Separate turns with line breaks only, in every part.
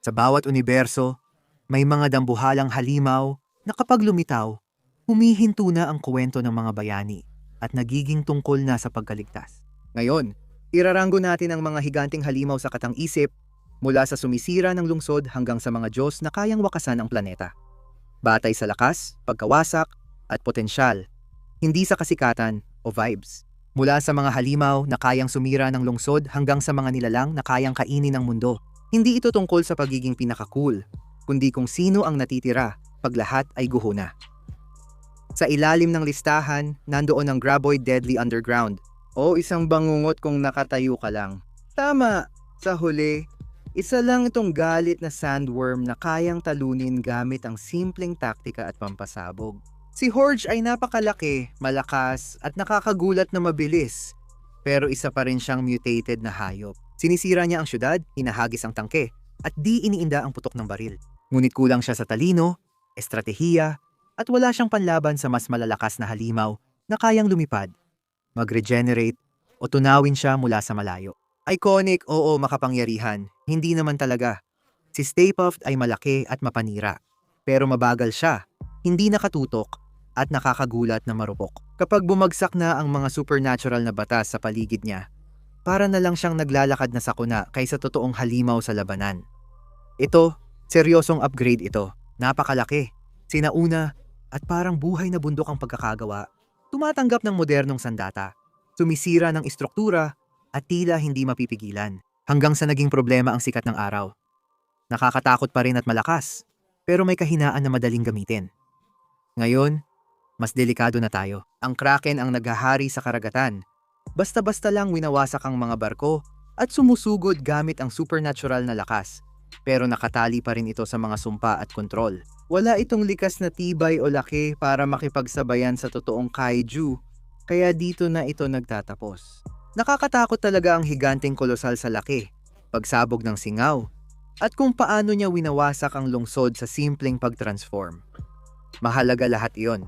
Sa bawat universo, may mga dambuhalang halimaw na kapag lumitaw, humihinto na ang kwento ng mga bayani at nagiging tungkol na sa pagkaligtas. Ngayon, iraranggo natin ang mga higanting halimaw sa katang-isip mula sa sumisira ng lungsod hanggang sa mga Diyos na kayang wakasan ang planeta. Batay sa lakas, pagkawasak, at potensyal, hindi sa kasikatan o vibes. Mula sa mga halimaw na kayang sumira ng lungsod hanggang sa mga nilalang na kayang kainin ng mundo. Hindi ito tungkol sa pagiging pinaka-cool, kundi kung sino ang natitira pag lahat ay guhuna. Sa ilalim ng listahan, nandoon ang Graboid Deadly Underground o isang bangungot kung nakatayo ka lang. Tama, sa huli, isa lang itong galit na sandworm na kayang talunin gamit ang simpleng taktika at pampasabog. Si Horge ay napakalaki, malakas at nakakagulat na mabilis. Pero isa pa rin siyang mutated na hayop. Sinisira niya ang syudad, hinahagis ang tangke, at di iniinda ang putok ng baril. Ngunit kulang siya sa talino, estratehiya, at wala siyang panlaban sa mas malalakas na halimaw na kayang lumipad, mag-regenerate, o tunawin siya mula sa malayo. Iconic, oo, makapangyarihan. Hindi naman talaga. Si Stay Puft ay malaki at mapanira. Pero mabagal siya, hindi nakatutok, at nakakagulat na marupok. Kapag bumagsak na ang mga supernatural na batas sa paligid niya, para na lang siyang naglalakad na sakuna kaysa totoong halimaw sa labanan. Ito, seryosong upgrade ito. Napakalaki, sinauna, at parang buhay na bundok ang pagkakagawa. Tumatanggap ng modernong sandata, sumisira ng istruktura, at tila hindi mapipigilan. Hanggang sa naging problema ang sikat ng araw. Nakakatakot pa rin at malakas, pero may kahinaan na madaling gamitin. Ngayon, mas delikado na tayo. Ang Kraken ang naghahari sa karagatan. Basta-basta lang winawasak ang mga barko at sumusugod gamit ang supernatural na lakas. Pero nakatali pa rin ito sa mga sumpa at kontrol. Wala itong likas na tibay o laki para makipagsabayan sa totoong kaiju, kaya dito na ito nagtatapos. Nakakatakot talaga ang higanting kolosal sa laki, pagsabog ng singaw, at kung paano niya winawasak ang lungsod sa simpleng pag-transform. Mahalaga lahat iyon.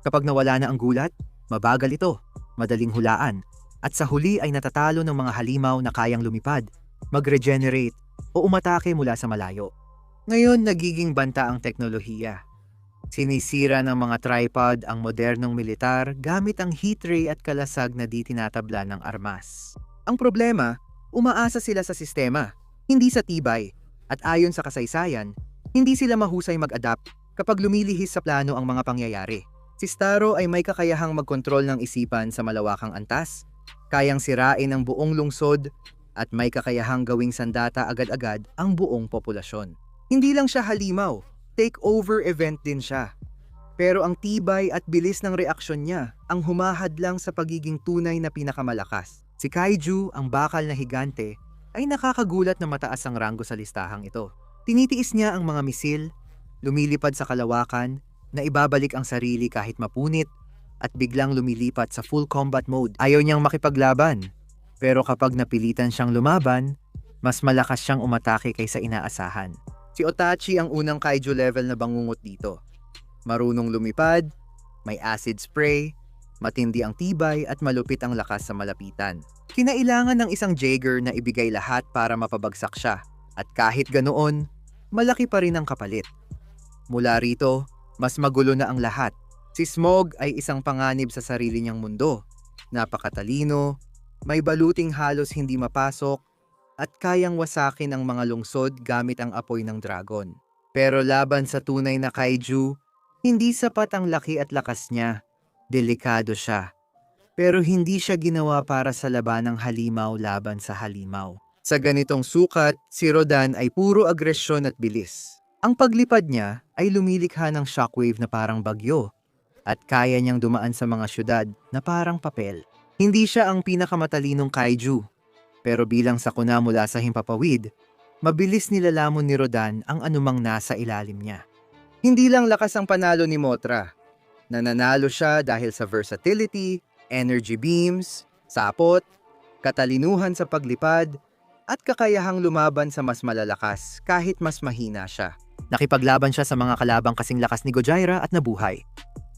Kapag nawala na ang gulat, mabagal ito, madaling hulaan, at sa huli ay natatalo ng mga halimaw na kayang lumipad, mag-regenerate, o umatake mula sa malayo. Ngayon nagiging banta ang teknolohiya. Sinisira ng mga tripod ang modernong militar gamit ang heat ray at kalasag na di tinatabla ng armas. Ang problema, umaasa sila sa sistema, hindi sa tibay, at ayon sa kasaysayan, hindi sila mahusay mag-adapt kapag lumilihis sa plano ang mga pangyayari. Si Starro ay may kakayahang magkontrol ng isipan sa malawakang antas, kayang sirain ang buong lungsod, at may kakayahang gawing sandata agad-agad ang buong populasyon. Hindi lang siya halimaw, take-over event din siya. Pero ang tibay at bilis ng reaksyon niya ang humahadlang sa pagiging tunay na pinakamalakas. Si Kaiju, ang bakal na higante, ay nakakagulat na mataas ang ranggo sa listahang ito. Tinitiis niya ang mga misil, lumilipad sa kalawakan, na ibabalik ang sarili kahit mapunit, at biglang lumilipat sa full combat mode. Ayaw niyang makipaglaban, pero kapag napilitan siyang lumaban, mas malakas siyang umatake kaysa inaasahan. Si Otachi ang unang kaiju level na bangungot dito. Marunong lumipad, may acid spray, matindi ang tibay at malupit ang lakas sa malapitan. Kinailangan ng isang Jaeger na ibigay lahat para mapabagsak siya, at kahit ganoon, malaki pa rin ang kapalit. Mula rito, mas magulo na ang lahat. Si Smog ay isang panganib sa sarili niyang mundo. Napakatalino, may baluting halos hindi mapasok, at kayang wasakin ang mga lungsod gamit ang apoy ng dragon. Pero laban sa tunay na kaiju, hindi sapat ang laki at lakas niya. Delikado siya. Pero hindi siya ginawa para sa labanang halimaw laban sa halimaw. Sa ganitong sukat, si Rodan ay puro agresyon at bilis. Ang paglipad niya ay lumilikha ng shockwave na parang bagyo, at kaya niyang dumaan sa mga syudad na parang papel. Hindi siya ang pinakamatalinong kaiju, pero bilang sakuna mula sa himpapawid, mabilis nilalamon ni Rodan ang anumang nasa ilalim niya. Hindi lang lakas ang panalo ni Mothra. Nananalo siya dahil sa versatility, energy beams, sapot, katalinuhan sa paglipad, at kakayahang lumaban sa mas malalakas kahit mas mahina siya. Nakipaglaban siya sa mga kalabang kasing lakas ni Gojira at nabuhay.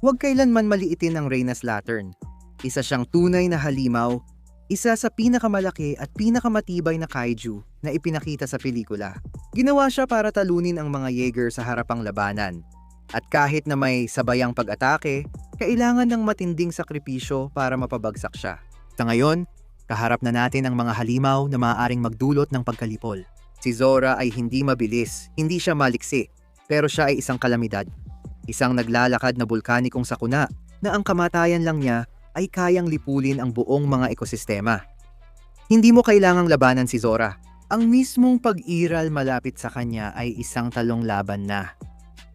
Huwag kailanman maliitin ang Reyna's Lantern. Isa siyang tunay na halimaw, Isa sa pinakamalaki at pinakamatibay na kaiju na ipinakita sa pelikula. Ginawa siya para talunin ang mga Jaeger sa harapang labanan. At kahit na may sabayang pag-atake, kailangan ng matinding sakripisyo para mapabagsak siya. Sa ngayon, kaharap na natin ang mga halimaw na maaaring magdulot ng pagkalipol. Si Zora ay hindi mabilis, hindi siya maliksi, pero siya ay isang kalamidad. Isang naglalakad na bulkanikong sakuna na ang kamatayan lang niya ay kayang lipulin ang buong mga ekosistema. Hindi mo kailangang labanan si Zora. Ang mismong pag-iral malapit sa kanya ay isang talong laban na.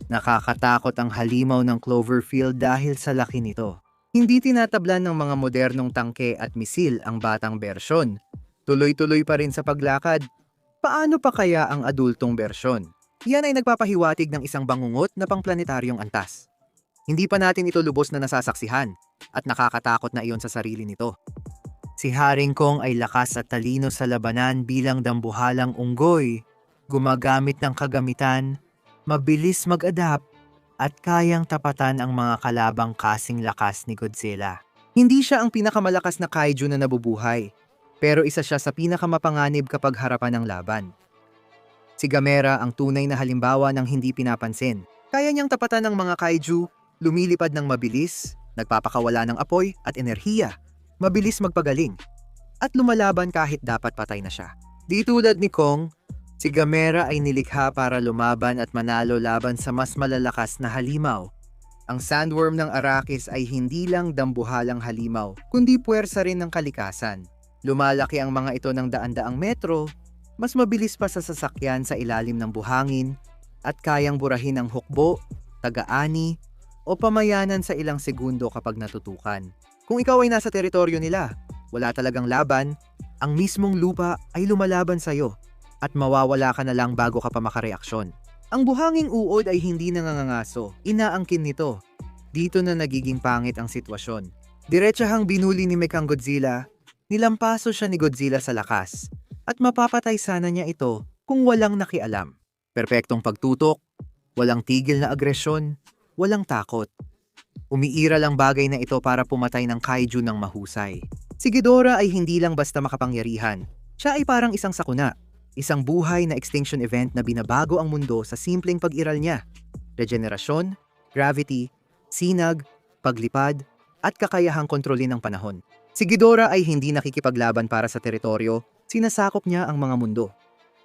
Nakakatakot ang halimaw ng Cloverfield dahil sa laki nito. Hindi tinatablan ng mga modernong tangke at misil ang batang bersyon. Tuloy-tuloy pa rin sa paglakad. Paano pa kaya ang adultong bersyon? Yan ay nagpapahiwatig ng isang bangungot na pangplanetaryong antas. Hindi pa natin ito lubos na nasasaksihan at nakakatakot na iyon sa sarili nito. Si Haring Kong ay lakas at talino sa labanan bilang dambuhalang unggoy, gumagamit ng kagamitan, mabilis mag-adapt, at kayang tapatan ang mga kalabang kasing lakas ni Godzilla. Hindi siya ang pinakamalakas na kaiju na nabubuhay, pero isa siya sa pinakamapanganib kapag harapan ng laban. Si Gamera ang tunay na halimbawa ng hindi pinapansin. Kaya niyang tapatan ng mga kaiju, lumilipad ng mabilis, nagpapakawala ng apoy at enerhiya, mabilis magpagaling, at lumalaban kahit dapat patay na siya. Di tulad ni Kong, si Gamera ay nilikha para lumaban at manalo laban sa mas malalakas na halimaw. Ang sandworm ng Arrakis ay hindi lang dambuhalang halimaw, kundi puwersa rin ng kalikasan. Lumalaki ang mga ito ng daan-daang metro, mas mabilis pa sa sasakyan sa ilalim ng buhangin, at kayang burahin ang hukbo, taga-ani, o pamayanan sa ilang segundo kapag natutukan. Kung ikaw ay nasa teritoryo nila, wala talagang laban, ang mismong lupa ay lumalaban sa'yo at mawawala ka na lang bago ka pa makareaksyon. Ang buhanging uod ay hindi nangangaso, inaangkin nito. Dito na nagiging pangit ang sitwasyon. Diretsahang binuli ni Mechagodzilla, nilampaso siya ni Godzilla sa lakas, at mapapatay sana niya ito kung walang nakialam. Perpektong pagtutok, walang tigil na agresyon, walang takot. Umiiral ang bagay na ito para pumatay ng kaiju ng mahusay. Si Ghidorah ay hindi lang basta makapangyarihan. Siya ay parang isang sakuna, isang buhay na extinction event na binabago ang mundo sa simpleng pag-iral niya. Regenerasyon, gravity, sinag, paglipad, at kakayahang kontrolin ng panahon. Si Ghidorah ay hindi nakikipaglaban para sa teritoryo, sinasakop niya ang mga mundo.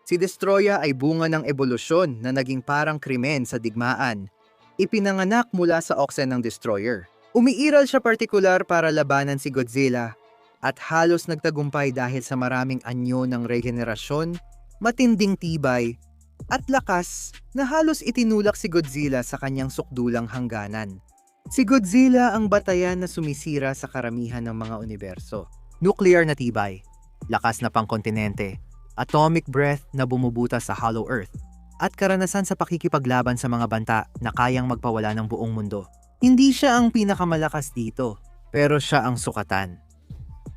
Si Destroya ay bunga ng ebolusyon na naging parang krimen sa digmaan. Ipinanganak mula sa oxen ng Destroyer. Umiiral siya partikular para labanan si Godzilla at halos nagtagumpay dahil sa maraming anyo ng regenerasyon, matinding tibay, at lakas na halos itinulak si Godzilla sa kanyang sukdulang hangganan. Si Godzilla ang batayan na sumisira sa karamihan ng mga universo. Nuclear na tibay, lakas na pangkontinente, atomic breath na bumubuta sa Hollow Earth, at karanasan sa pakikipaglaban sa mga banta na kayang magpawala ng buong mundo. Hindi siya ang pinakamalakas dito, pero siya ang sukatan.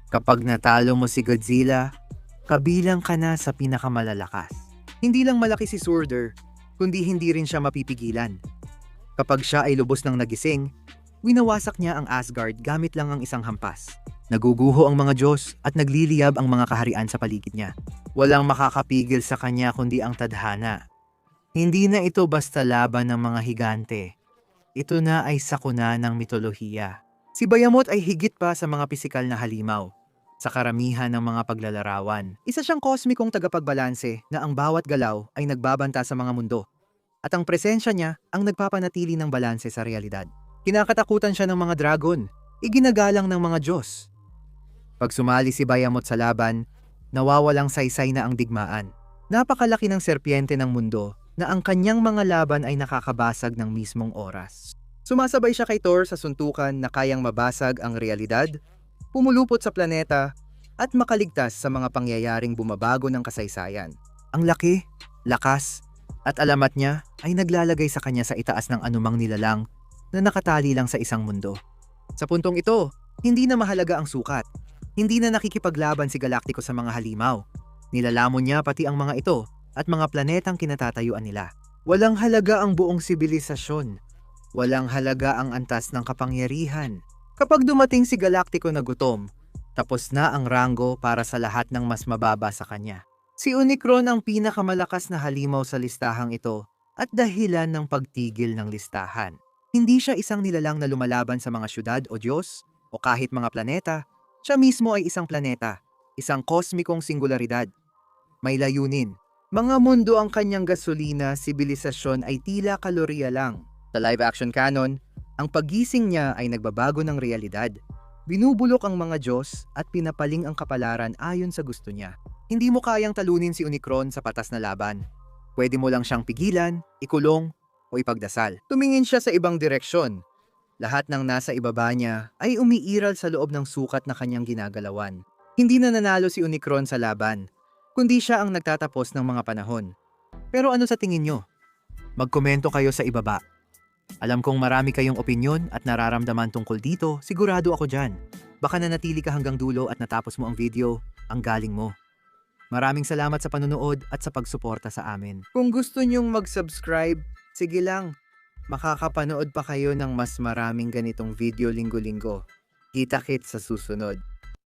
Kapag natalo mo si Godzilla, kabilang ka na sa pinakamalalakas. Hindi lang malaki si Surtur, kundi hindi rin siya mapipigilan. Kapag siya ay lubos ng nagising, winawasak niya ang Asgard gamit lang ang isang hampas. Naguguho ang mga Diyos at nagliliyab ang mga kaharian sa paligid niya. Walang makakapigil sa kanya kundi ang tadhana. Hindi na ito basta laban ng mga higante. Ito na ay sakuna ng mitolohiya. Si Bayamot ay higit pa sa mga pisikal na halimaw. Sa karamihan ng mga paglalarawan, isa siyang kosmikong tagapagbalanse na ang bawat galaw ay nagbabanta sa mga mundo. At ang presensya niya ang nagpapanatili ng balanse sa realidad. Kinakatakutan siya ng mga dragon, iginagalang ng mga Diyos. Pag sumali si Bayamot sa laban, nawawalang saysay na ang digmaan. Napakalaki ng serpiente ng mundo na ang kanyang mga laban ay nakakabasag ng mismong oras. Sumasabay siya kay Thor sa suntukan na kayang mabasag ang realidad, pumulupot sa planeta, at makaligtas sa mga pangyayaring bumabago ng kasaysayan. Ang laki, lakas, at alamat niya ay naglalagay sa kanya sa itaas ng anumang nilalang na nakatali lang sa isang mundo. Sa puntong ito, hindi na mahalaga ang sukat. Hindi na nakikipaglaban si Galacticos sa mga halimaw. Nilalamon niya pati ang mga ito at mga planetang kinatatayuan nila. Walang halaga ang buong sibilisasyon. Walang halaga ang antas ng kapangyarihan. Kapag dumating si Galactico na gutom, Tapos na ang rango para sa lahat ng mas mababa sa kanya. Si Unicron ang pinakamalakas na halimaw sa listahang ito at dahilan ng pagtigil ng listahan. Hindi siya isang nilalang na lumalaban sa mga syudad o Diyos o kahit mga planeta. Siya mismo ay isang planeta, isang kosmikong singularidad. May layunin. Mga mundo ang kanyang gasolina, sibilisasyon ay tila kalorya lang. Sa live-action canon, ang paggising niya ay nagbabago ng realidad. Binubulok ang mga Diyos at pinapaling ang kapalaran ayon sa gusto niya. Hindi mo kayang talunin si Unicron sa patas na laban. Pwede mo lang siyang pigilan, ikulong, o ipagdasal. Tumingin siya sa ibang direksyon. Lahat ng nasa ibaba niya ay umiiral sa loob ng sukat na kanyang ginagalawan. Hindi na nanalo si Unicron sa laban, kundi siya ang nagtatapos ng mga panahon. Pero ano sa tingin nyo? Magkomento kayo sa ibaba. Alam kong marami kayong opinyon at nararamdaman tungkol dito, sigurado ako dyan. Baka nanatili ka hanggang dulo at natapos mo ang video, ang galing mo. Maraming salamat sa panunood at sa pagsuporta sa amin. Kung gusto nyong mag-subscribe, sige lang. Makakapanood pa kayo ng mas maraming ganitong video linggo-linggo. Kita-kits sa susunod.